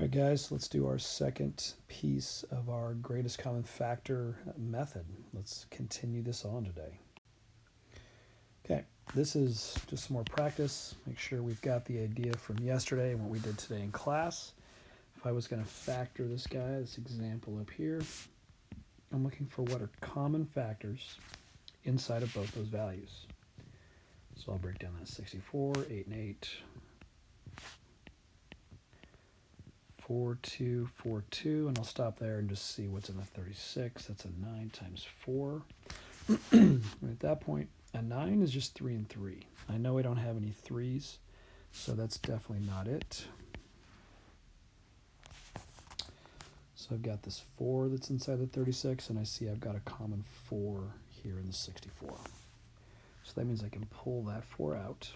Alright guys, let's do our second piece of our greatest common factor method. Let's continue this on today. Okay, this is just some more practice. Make sure we've got the idea from yesterday and what we did today in class. If I was going to factor this guy, this example up here, I'm looking for what are common factors inside of both those values. So I'll break down that 64, 8 and 8. 4, 2, 4, 2, and I'll stop there and just see what's in the 36. That's a 9 times 4. At that point, a 9 is just 3 and 3. I know I don't have any 3s, so that's definitely not it. So I've got this 4 that's inside the 36, and I see I've got a common 4 here in the 64. So that means I can pull that 4 out.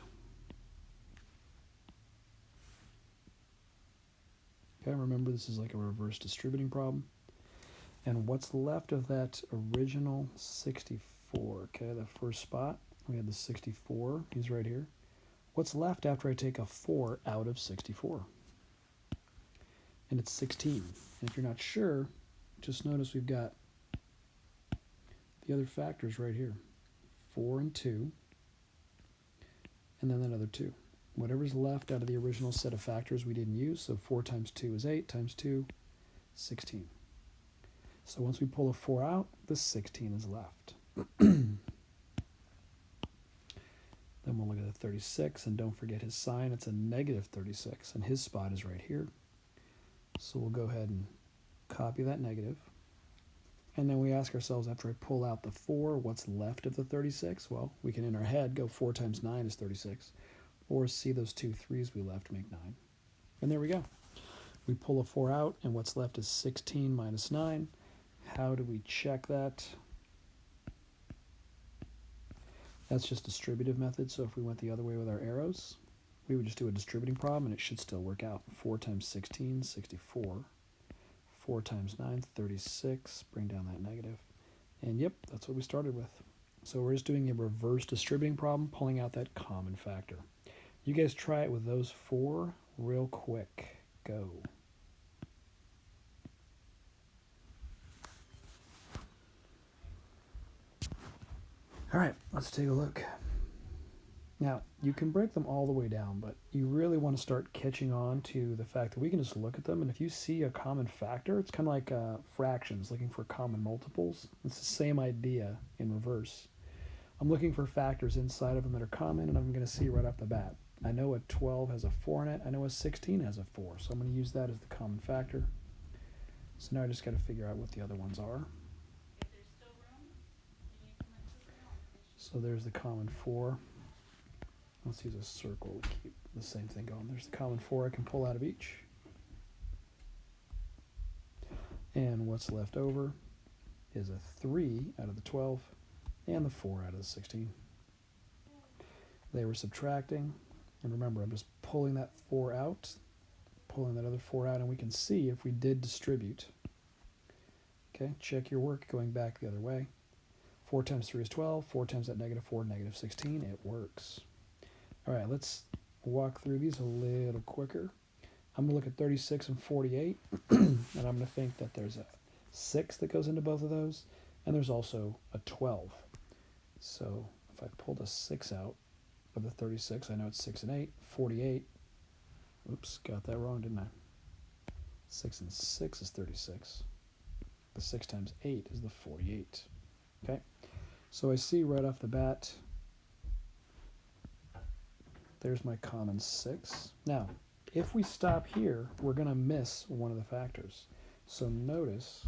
Okay, remember this is like a reverse distributing problem. And what's left of that original 64, okay, that first spot, we had the 64, he's right here. What's left after I take a 4 out of 64? And it's 16. And if you're not sure, just notice we've got the other factors right here. 4 and 2, and then another 2. Whatever's left out of the original set of factors we didn't use, so 4 times 2 is 8, times 2, 16. So once we pull a 4 out, the 16 is left. Then we'll look at the 36, and don't forget his sign. It's a negative 36, and his spot is right here. So we'll go ahead and copy that negative. And then we ask ourselves, after I pull out the 4, what's left of the 36? Well, we can in our head go 4 times 9 is 36. Or see those 2 3s we left make 9. And there we go. We pull a 4 out, and what's left is 16 minus 9. How do we check that? That's just distributive method, so if we went the other way with our arrows, we would just do a distributing problem, and it should still work out. 4 times 16, 64. 4 times 9, 36. Bring down that negative. And yep, that's what we started with. So we're just doing a reverse distributing problem, pulling out that common factor. You guys try it with those 4 real quick. Go. All right, let's take a look. Now, you can break them all the way down, but you really want to start catching on to the fact that we can just look at them, and if you see a common factor, it's kind of like fractions, looking for common multiples. It's the same idea in reverse. I'm looking for factors inside of them that are common, and I'm going to see right off the bat. I know a 12 has a 4 in it. I know a 16 has a 4. So I'm going to use that as the common factor. So now I just got to figure out what the other ones are. If there's still room, you increment to the So there's the common 4. Let's use a circle to keep the same thing going. There's the common 4 I can pull out of each. And what's left over is a 3 out of the 12 and the 4 out of the 16. They were subtracting. And remember, I'm just pulling that 4 out, pulling that other 4 out, and we can see if we did distribute. Okay, check your work going back the other way. 4 times 3 is 12. 4 times that negative 4, negative 16. It works. All right, let's walk through these a little quicker. I'm going to look at 36 and 48, and I'm going to think that there's a 6 that goes into both of those, and there's also a 12. So if I pulled a 6 out of the 36, I know it's 6 and 8. 48, oops, got that wrong, didn't I? 6 and 6 is 36. The 6 times 8 is the 48. Okay, so I see right off the bat, there's my common 6. Now, if we stop here, we're going to miss one of the factors. So notice,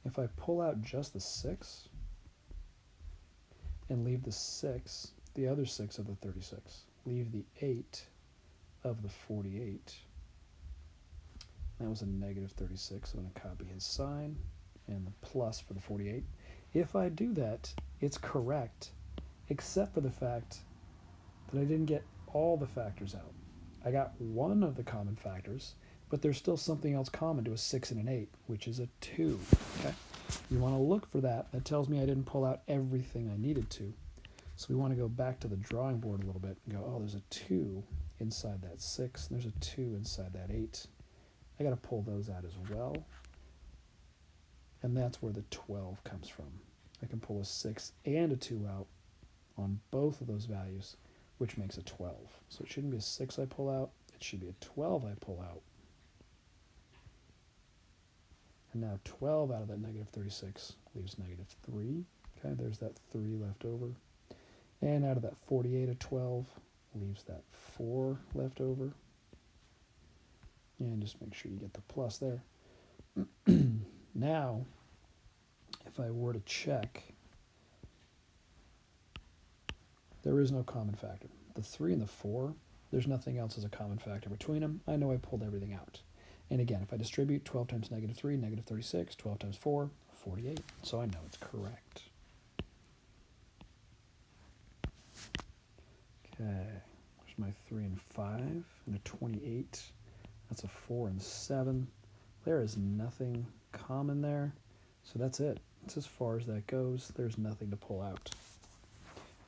if I pull out just the 6, and leave the 6, the other 6 of the 36. Leave the 8 of the 48. That was a negative 36, so I'm going to copy his sign and the plus for the 48. If I do that, it's correct, except for the fact that I didn't get all the factors out. I got one of the common factors, but there's still something else common to a 6 and an 8, which is a 2. Okay? You want to look for that. That tells me I didn't pull out everything I needed to. So we want to go back to the drawing board a little bit and go, oh, there's a 2 inside that 6. And there's a 2 inside that 8. I got to pull those out as well. And that's where the 12 comes from. I can pull a 6 and a 2 out on both of those values, which makes a 12. So it shouldn't be a 6 I pull out. It should be a 12 I pull out. And now 12 out of that negative 36 leaves negative 3. Okay, there's that 3 left over. And out of that 48, a 12 leaves that 4 left over. And just make sure you get the plus there. Now, if I were to check, there is no common factor. The 3 and the 4, there's nothing else as a common factor between them. I know I pulled everything out. And again, if I distribute 12 times negative 3, negative 36, 12 times 4, 48. So I know it's correct. Okay, there's my 3 and 5, and a 28. That's a 4 and 7. There is nothing common there. So that's it. That's as far as that goes. There's nothing to pull out.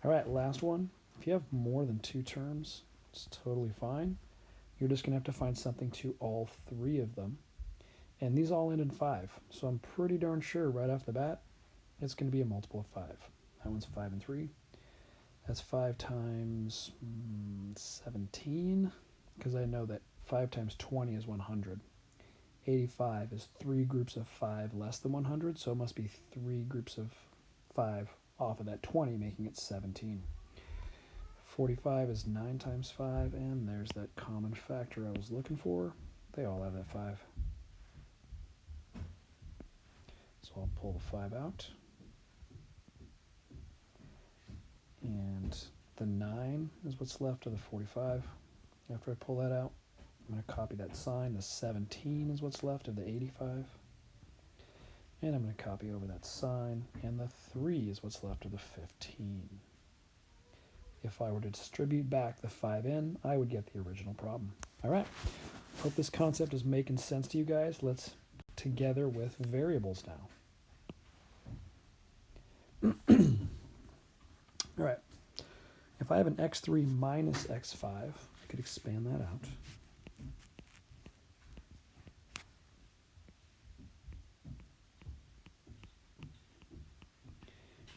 All right, last one. If you have more than 2 terms, it's totally fine. You're just going to have to find something to all 3 of them. And these all end in 5. So I'm pretty darn sure right off the bat, it's going to be a multiple of 5. That one's 5 and 3. That's 5 times 17, because I know that 5 times 20 is 100. 85 is 3 groups of 5 less than 100, so it must be 3 groups of 5 off of that 20, making it 17. 45 is 9 times 5, and there's that common factor I was looking for. They all have that 5. So I'll pull the 5 out. And the 9 is what's left of the 45. After I pull that out, I'm going to copy that sign. The 17 is what's left of the 85. And I'm going to copy over that sign. And the 3 is what's left of the 15. If I were to distribute back the 5 in, I would get the original problem. All right. Hope this concept is making sense to you guys. Let's together with variables now. All right. If I have an x3 minus x5, I could expand that out.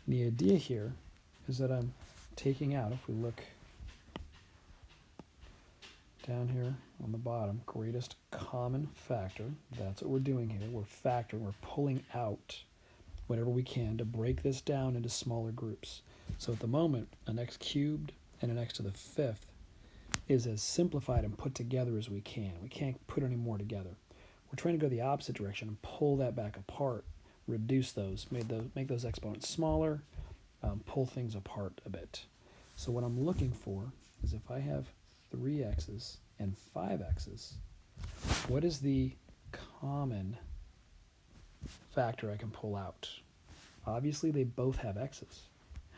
The idea here is that I'm taking out, if we look down here on the bottom, greatest common factor. That's what we're doing here. We're factoring, we're pulling out whatever we can to break this down into smaller groups. So at the moment, an x cubed and an x to the 5th is as simplified and put together as we can. We can't put any more together. We're trying to go the opposite direction and pull that back apart, reduce those, make those exponents smaller, pull things apart a bit. So what I'm looking for is if I have 3x's and 5x's, what is the common factor I can pull out? Obviously, they both have x's.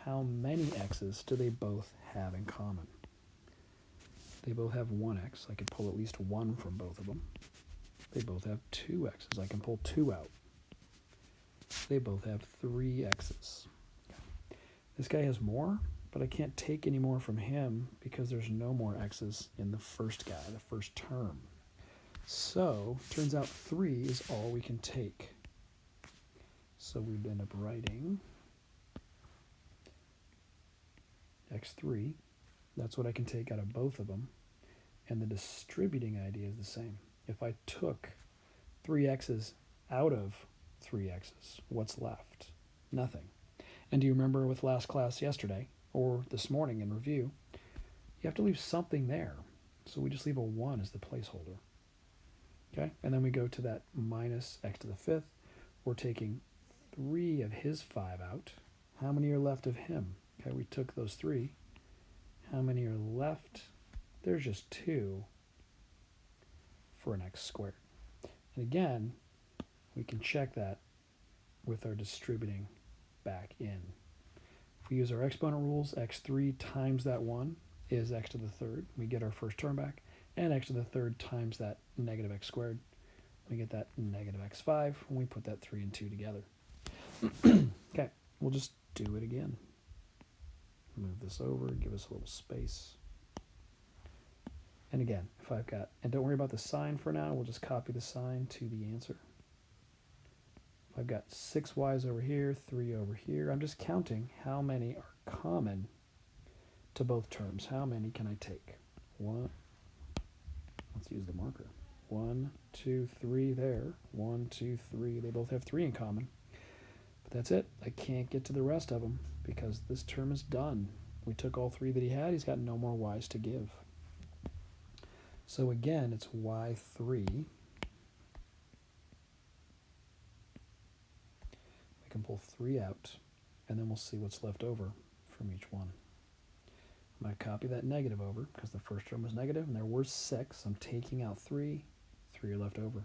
How many x's do they both have in common? They both have 1x. I could pull at least 1 from both of them. They both have 2 x's. I can pull 2 out. They both have 3 x's. Okay. This guy has more, but I can't take any more from him because there's no more x's in the first guy, the first term. So, turns out 3 is all we can take. So we'd end up writing x3. That's what I can take out of both of them. And the distributing idea is the same. If I took 3x's out of 3x's, what's left? Nothing. And do you remember with last class yesterday, or this morning in review, you have to leave something there. So we just leave a 1 as the placeholder. Okay? And then we go to that minus x to the 5th. We're taking 3 of his 5 out. How many are left of him? Okay, we took those 3. How many are left? There's just 2 for an x squared. And again, we can check that with our distributing back in. If we use our exponent rules, x3 times that 1 is x to the 3rd. We get our first term back. And x to the 3rd times that negative x squared. We get that negative x5 when we put that 3 and 2 together. Okay, we'll just do it again. Move this over, give us a little space. And again, if I've got, and don't worry about the sign for now, we'll just copy the sign to the answer. If I've got 6y's over here, 3 over here, I'm just counting how many are common to both terms. How many can I take? One, let's use the marker. 1, 2, 3 there. 1, 2, 3. They both have 3 in common. But that's it. I can't get to the rest of them because this term is done. We took all 3 that he had. He's got no more y's to give. So again, it's y3. We can pull 3 out, and then we'll see what's left over from each one. I'm going to copy that negative over because the first term was negative, and there were 6. I'm taking out 3. 3 are left over.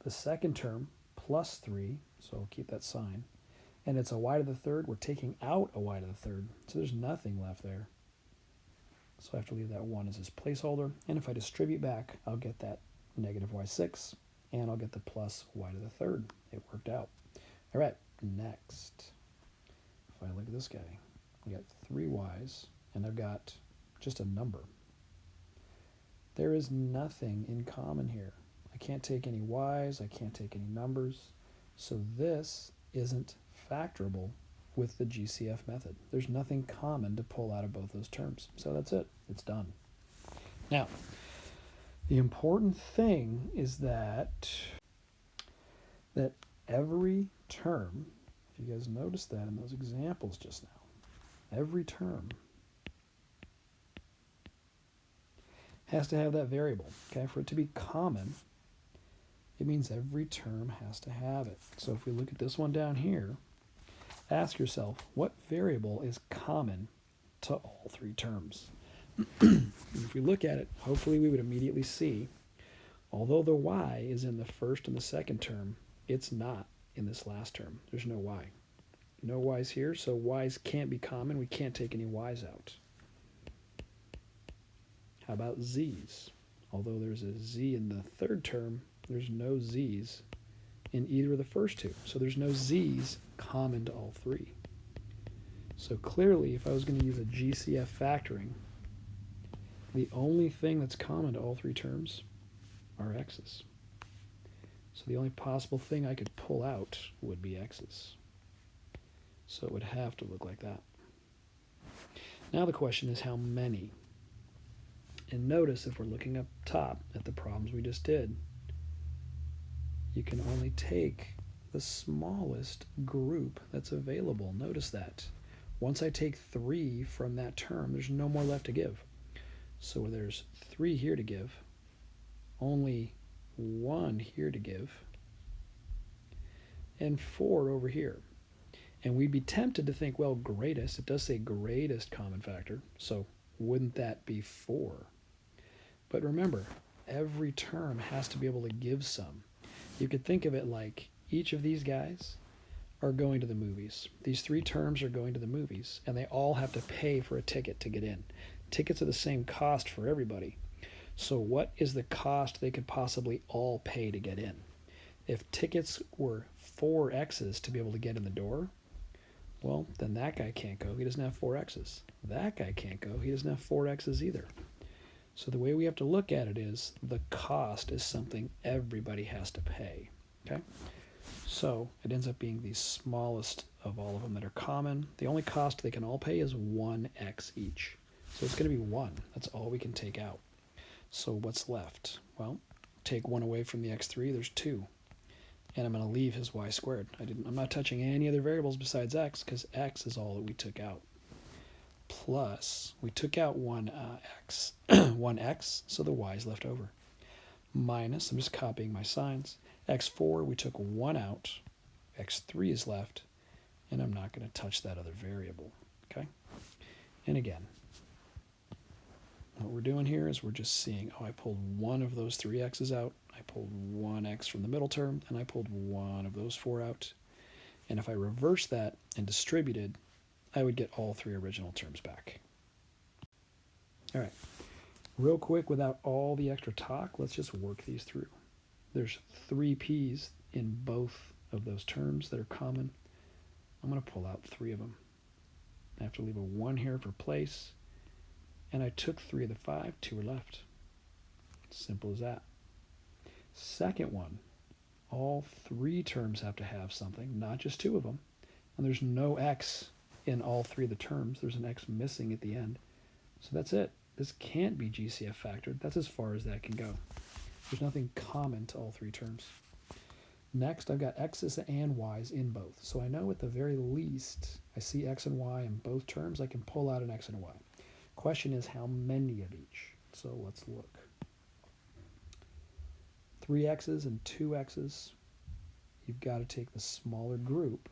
The second term, plus 3, so I'll keep that sign. And it's a y to the third. We're taking out a y to the third, so there's nothing left there. So I have to leave that 1 as his placeholder. And if I distribute back, I'll get that negative y6, and I'll get the plus y to the third. It worked out. All right, next. If I look at this guy, we got 3 y's, and I've got just a number. There is nothing in common here. I can't take any y's, I can't take any numbers. So this isn't factorable with the GCF method. There's nothing common to pull out of both those terms. So that's it. It's done. Now, the important thing is that every term, if you guys noticed that in those examples just now, every term has to have that variable. Okay, for it to be common, it means every term has to have it. So if we look at this one down here, ask yourself, what variable is common to all 3 terms? If we look at it, hopefully we would immediately see, although the y is in the first and the second term, it's not in this last term. There's no y. No y's here, so y's can't be common. We can't take any y's out. How about z's? Although there's a z in the third term, there's no z's in either of the first 2. So there's no z's common to all 3. So clearly, if I was going to use a GCF factoring, the only thing that's common to all 3 terms are x's. So the only possible thing I could pull out would be x's. So it would have to look like that. Now the question is how many? And notice if we're looking up top at the problems we just did, you can only take the smallest group that's available. Notice that. Once I take 3 from that term, there's no more left to give. So there's 3 here to give, only 1 here to give, and 4 over here. And we'd be tempted to think, well, greatest, it does say greatest common factor, so wouldn't that be 4? But remember, every term has to be able to give some. You could think of it like each of these guys are going to the movies. These 3 terms are going to the movies, and they all have to pay for a ticket to get in. Tickets are the same cost for everybody. So what is the cost they could possibly all pay to get in? If tickets were 4 X's to be able to get in the door, well, then that guy can't go. He doesn't have 4 X's. That guy can't go. He doesn't have 4 X's either. So the way we have to look at it is the cost is something everybody has to pay. Okay? So it ends up being the smallest of all of them that are common. The only cost they can all pay is 1x each. So it's going to be 1. That's all we can take out. So what's left? Well, take 1 away from the x3, there's 2. And I'm going to leave his y squared. I'm not touching any other variables besides x because x is all that we took out. Plus, we took out 1x, 1x, so the y is left over. Minus, I'm just copying my signs. x4, we took 1 out. x3 is left, and I'm not going to touch that other variable. Okay? And again, what we're doing here is we're just seeing, oh, I pulled 1 of those 3 x's out. I pulled 1x from the middle term, and I pulled 1 of those 4 out. And if I reverse that and distributed, I would get all 3 original terms back. All right, real quick, without all the extra talk, let's just work these through. There's 3 p's in both of those terms that are common. I'm going to pull out 3 of them. I have to leave a 1 here for place, and I took 3 of the 5, 2 are left. Simple as that. Second one, all 3 terms have to have something, not just 2 of them. And there's no x in all 3 of the terms. There's an x missing at the end. So that's it. This can't be GCF factored. That's as far as that can go. There's nothing common to all 3 terms. Next, I've got x's and y's in both. So I know at the very least, I see x and y in both terms. I can pull out an x and a y. Question is how many of each? So let's look. 3 x's and 2 x's. You've got to take the smaller group.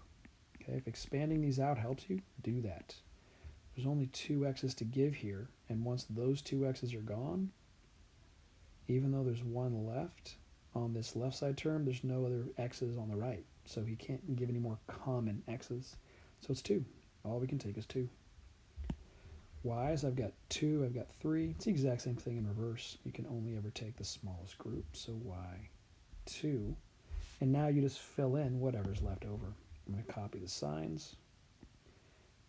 Okay, if expanding these out helps you, do that. There's only 2 x's to give here, and once those 2 x's are gone, even though there's 1 left on this left side term, there's no other x's on the right. So he can't give any more common x's. So it's 2. All we can take is 2. Y's, I've got 2, I've got 3. It's the exact same thing in reverse. You can only ever take the smallest group. So y, 2. And now you just fill in whatever's left over. I'm going to copy the signs.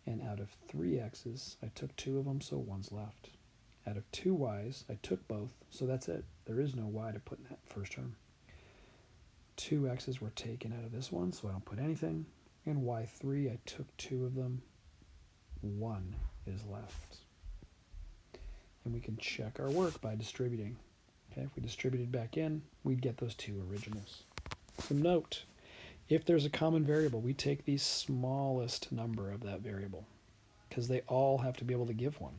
And out of 3 x's, I took 2 of them, so 1's left. Out of 2 y's, I took both, so that's it. There is no y to put in that first term. 2 x's were taken out of this one, so I don't put anything. And y3, I took 2 of them. 1 is left. And we can check our work by distributing. Okay, if we distributed back in, we'd get those 2 originals. So note, if there's a common variable, we take the smallest number of that variable because they all have to be able to give one.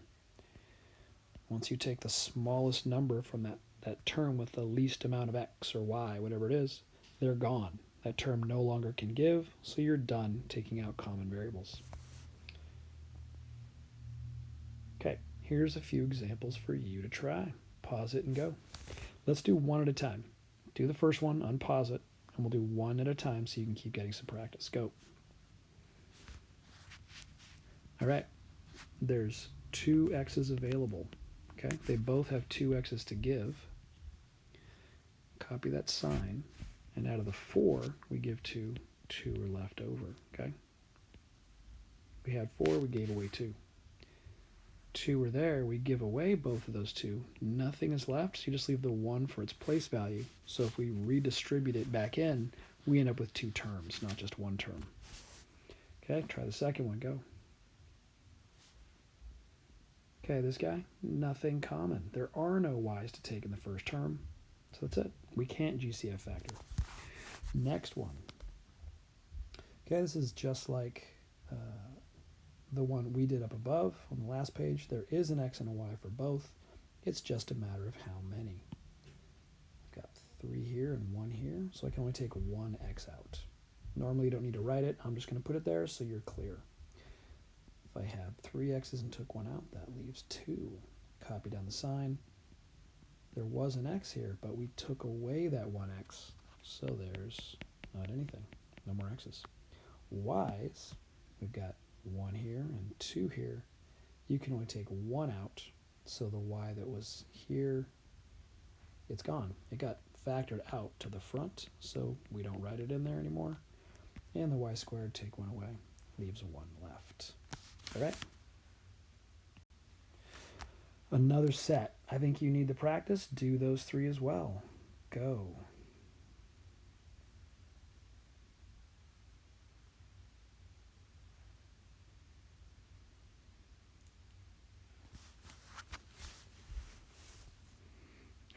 Once you take the smallest number from that term with the least amount of x or y, whatever it is, they're gone. That term no longer can give, so you're done taking out common variables. Okay, here's a few examples for you to try. Pause it and go. Let's do one at a time. Do the first one, unpause it, and we'll do one at a time so you can keep getting some practice. Go. All right, there's 2 x's available. Okay, they both have 2 x's to give. Copy that sign, and out of the 4, we give 2. 2 are left over. Okay, we had 4, we gave away 2. 2 are there, we give away both of those 2. Nothing is left, so you just leave the 1 for its place value. So if we redistribute it back in, we end up with 2 terms, not just 1 term. Okay, try the second one, go. Okay, this guy, nothing common. There are no y's to take in the first term, so that's it. We can't GCF factor. Next one. Okay, this is just like the one we did up above on the last page. There is an x and a y for both. It's just a matter of how many. I've got 3 here and 1 here, so I can only take 1 x out. Normally you don't need to write it. I'm just going to put it there so you're clear. If I had 3 x's and took 1 out, that leaves 2. Copy down the sign. There was an x here, but we took away that 1x, so there's not anything. No more x's. Y's, we've got 1 here and 2 here. You can only take 1 out, so the y that was here, it's gone. It got factored out to the front, so we don't write it in there anymore. And the y squared, take 1 away, leaves 1 left. All right. Another set. I think you need the practice. Do those 3 as well. Go.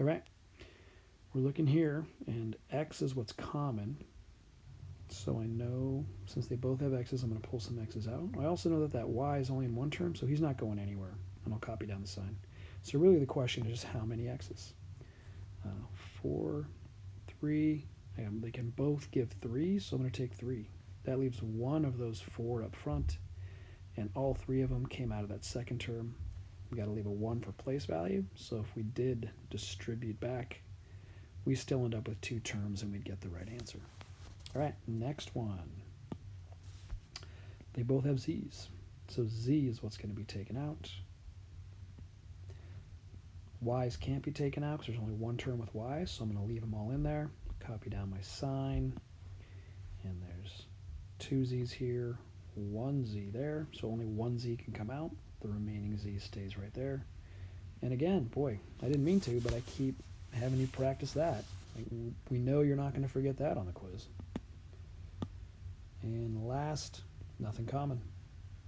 All right. We're looking here, and x is what's common. So I know, since they both have x's, I'm going to pull some x's out. I also know that that y is only in 1 term, so he's not going anywhere. And I'll copy down the sign. So really the question is how many x's? 4, 3. They can both give 3, so I'm going to take 3. That leaves 1 of those 4 up front, and all 3 of them came out of that second term. We've got to leave a 1 for place value, so if we did distribute back, we still end up with 2 terms and we'd get the right answer. All right, next one. They both have z's, so z is what's going to be taken out. Y's can't be taken out because there's only 1 term with y's, so I'm going to leave them all in there. Copy down my sign, and there's 2 z's here, 1 z there, so only 1 z can come out. The remaining z stays right there. And again, boy, I didn't mean to, but I keep having you practice that. Like, we know you're not going to forget that on the quiz. And last, nothing common.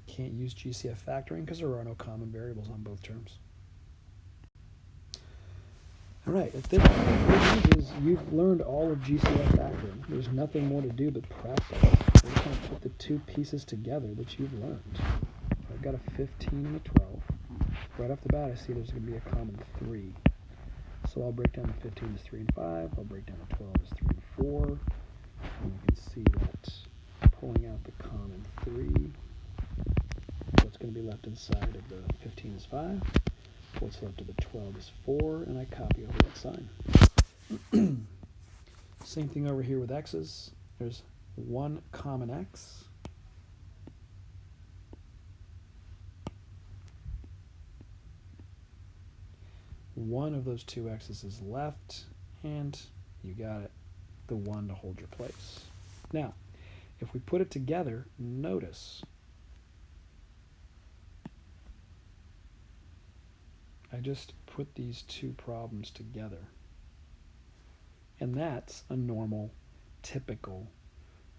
Can't use GCF factoring because there are no common variables on both terms. All right, at this point, is you've learned all of GCF factoring. There's nothing more to do but practice. We're going to put the two pieces together that you've learned. I've got a 15 and a 12. Right off the bat, I see there's going to be a common 3. So I'll break down the 15 as 3 and 5. I'll break down the 12 as 3 and 4. And you can see that pulling out the common 3, what's going to be left inside of the 15 is 5. What's left of the 12 is 4, and I copy over that sign. Same thing over here with x's. There's one common x. One of those two x's is left, and you got it, the 1 to hold your place. Now, if we put it together, notice I just put these two problems together. And that's a normal, typical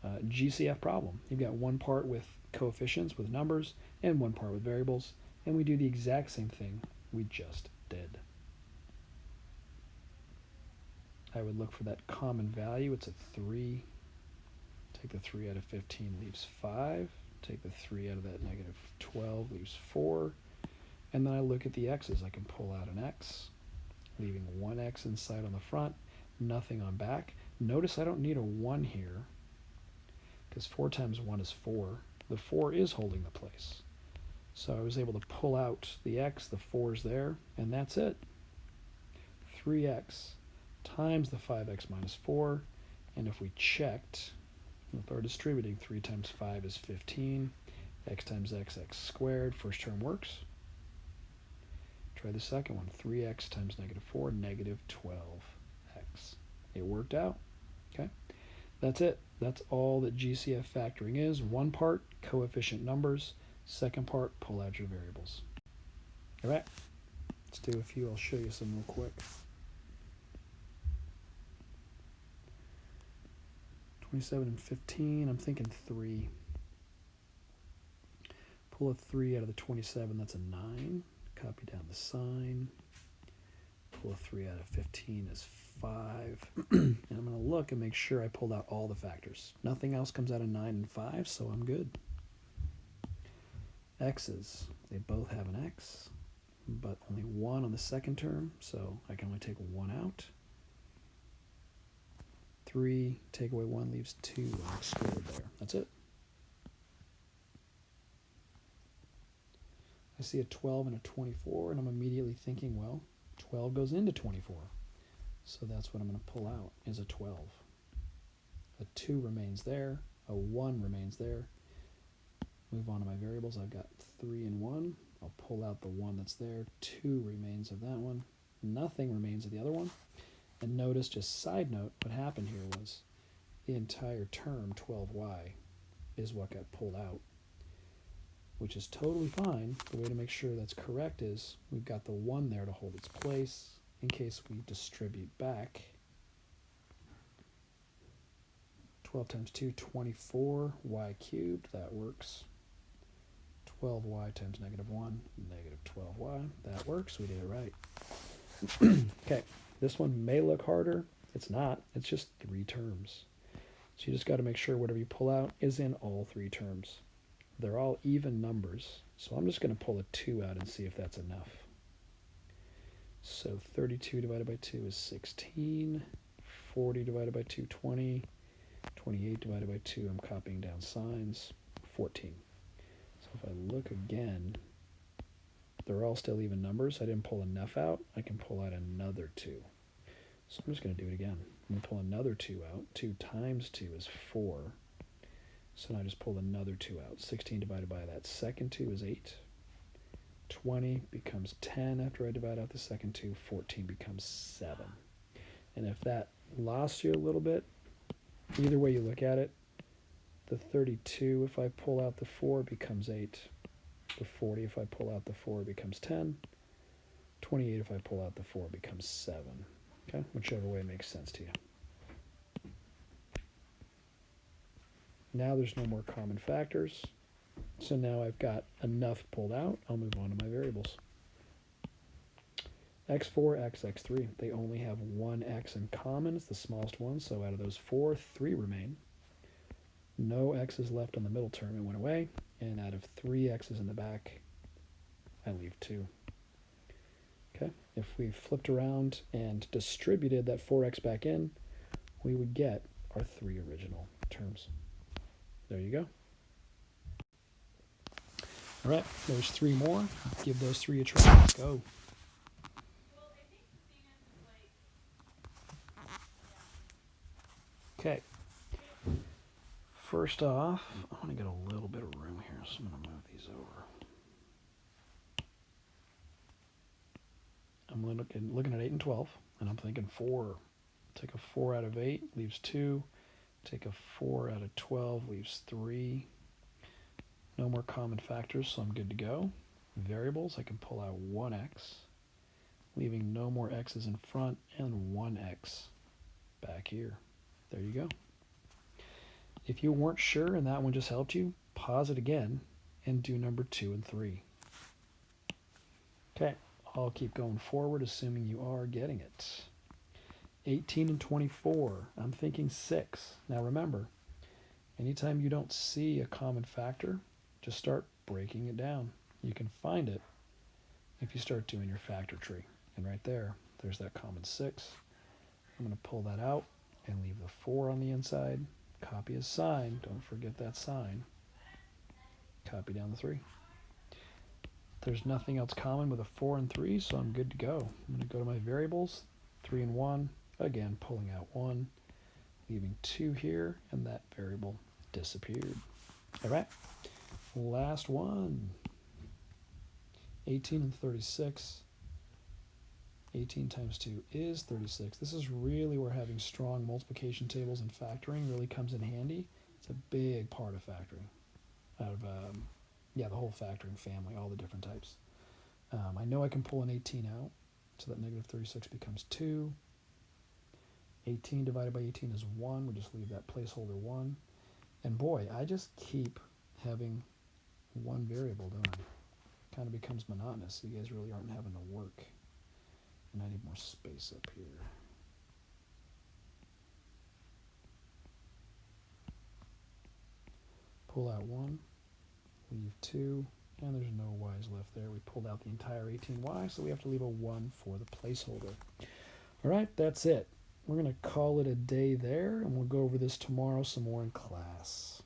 GCF problem. You've got one part with coefficients, with numbers, and one part with variables, and we do the exact same thing we just did. I would look for that common value. It's a 3. Take the 3 out of 15, leaves 5. Take the 3 out of that negative 12, leaves 4. And then I look at the x's. I can pull out an x, leaving one x inside on the front, nothing on back. Notice I don't need a 1 here, because 4 times 1 is 4. The 4 is holding the place. So I was able to pull out the x, the 4 is there, and that's it. 3x times the 5x minus 4, and if we checked with our distributing, 3 times 5 is 15, x times x squared, first term works. Try the second one, 3x times negative 4, negative 12x. It worked out, okay? That's it. That's all that GCF factoring is. One part, coefficient numbers. Second part, pull out your variables. All right, let's do a few. I'll show you some real quick. 27 and 15, I'm thinking 3. Pull a 3 out of the 27, that's a 9. Copy down the sign. Pull a 3 out of 15 is 5. And I'm going to look and make sure I pulled out all the factors. Nothing else comes out of 9 and 5, so I'm good. X's, they both have an x, but only 1 on the second term, so I can only take 1 out. 3, take away 1, leaves 2, x squared there. That's it. I see a 12 and a 24, and I'm immediately thinking, well, 12 goes into 24. So that's what I'm going to pull out, is a 12. A 2 remains there, a 1 remains there. Move on to my variables. I've got 3 and 1. I'll pull out the 1 that's there. 2 remains of that one. Nothing remains of the other one. And notice, just side note, what happened here was the entire term, 12y, is what got pulled out, which is totally fine. The way to make sure that's correct is we've got the 1 there to hold its place in case we distribute back. 12 times 2, 24, y cubed, that works. 12y times negative 1, negative 12y, that works, we did it right. Okay, this one may look harder. It's not, it's just 3 terms. So you just got to make sure whatever you pull out is in all 3 terms. They're all even numbers, so I'm just going to pull a 2 out and see if that's enough. So 32 divided by 2 is 16. 40 divided by 2, 20. 28 divided by 2, I'm copying down signs, 14. So if I look again, they're all still even numbers. I didn't pull enough out. I can pull out another 2. So I'm just going to do it again. I'm going to pull another 2 out. 2 times 2 is 4. So now I just pull another 2 out. 16 divided by that second 2 is 8. 20 becomes 10 after I divide out the second 2. 14 becomes 7. And if that lost you a little bit, either way you look at it, the 32, if I pull out the 4, becomes 8. The 40, if I pull out the 4, becomes 10. 28 if I pull out the 4 becomes 7. Okay, whichever way makes sense to you. Now there's no more common factors. So now I've got enough pulled out. I'll move on to my variables. x4, x, x3. They only have one x in common. It's the smallest one. So out of those 4, 3 remain. No x's left on the middle term. It went away. And out of 3 x's in the back, I leave 2. Okay. If we flipped around and distributed that 4x back in, we would get our 3 original terms. There you go. All right, there's 3 more. Give those 3 a try. Let's go. Well, I think the thing is like, Okay. First off, I want to get a little bit of room here, so I'm going to move these over. I'm looking at 8 and 12, and I'm thinking 4. Take a 4 out of 8, leaves 2. Take a 4 out of 12, leaves 3. No more common factors, so I'm good to go. Variables, I can pull out 1x, leaving no more x's in front, and 1x back here. There you go. If you weren't sure and that one just helped you, pause it again and do number 2 and 3. Okay, I'll keep going forward, assuming you are getting it. 18 and 24, I'm thinking 6. Now remember, anytime you don't see a common factor, just start breaking it down. You can find it if you start doing your factor tree. And right there, there's that common 6. I'm going to pull that out and leave the 4 on the inside. Copy as sign. Don't forget that sign. Copy down the 3. There's nothing else common with a 4 and 3, so I'm good to go. I'm going to go to my variables. 3 and 1. Again, pulling out 1. Leaving 2 here, and that variable disappeared. All right. Last one. 18 and 36. 18 times 2 is 36. This is really where having strong multiplication tables and factoring really comes in handy. It's a big part of factoring. The whole factoring family, all the different types. I know I can pull an 18 out, so that negative 36 becomes 2. 18 divided by 18 is 1. We just leave that placeholder 1. And boy, I just keep having one variable, don't I? Kind of becomes monotonous. You guys really aren't having to work. And I need more space up here. Pull out 1, leave 2, and there's no y's left there. We pulled out the entire 18y, so we have to leave a 1 for the placeholder. All right, that's it. We're going to call it a day there, and we'll go over this tomorrow some more in class.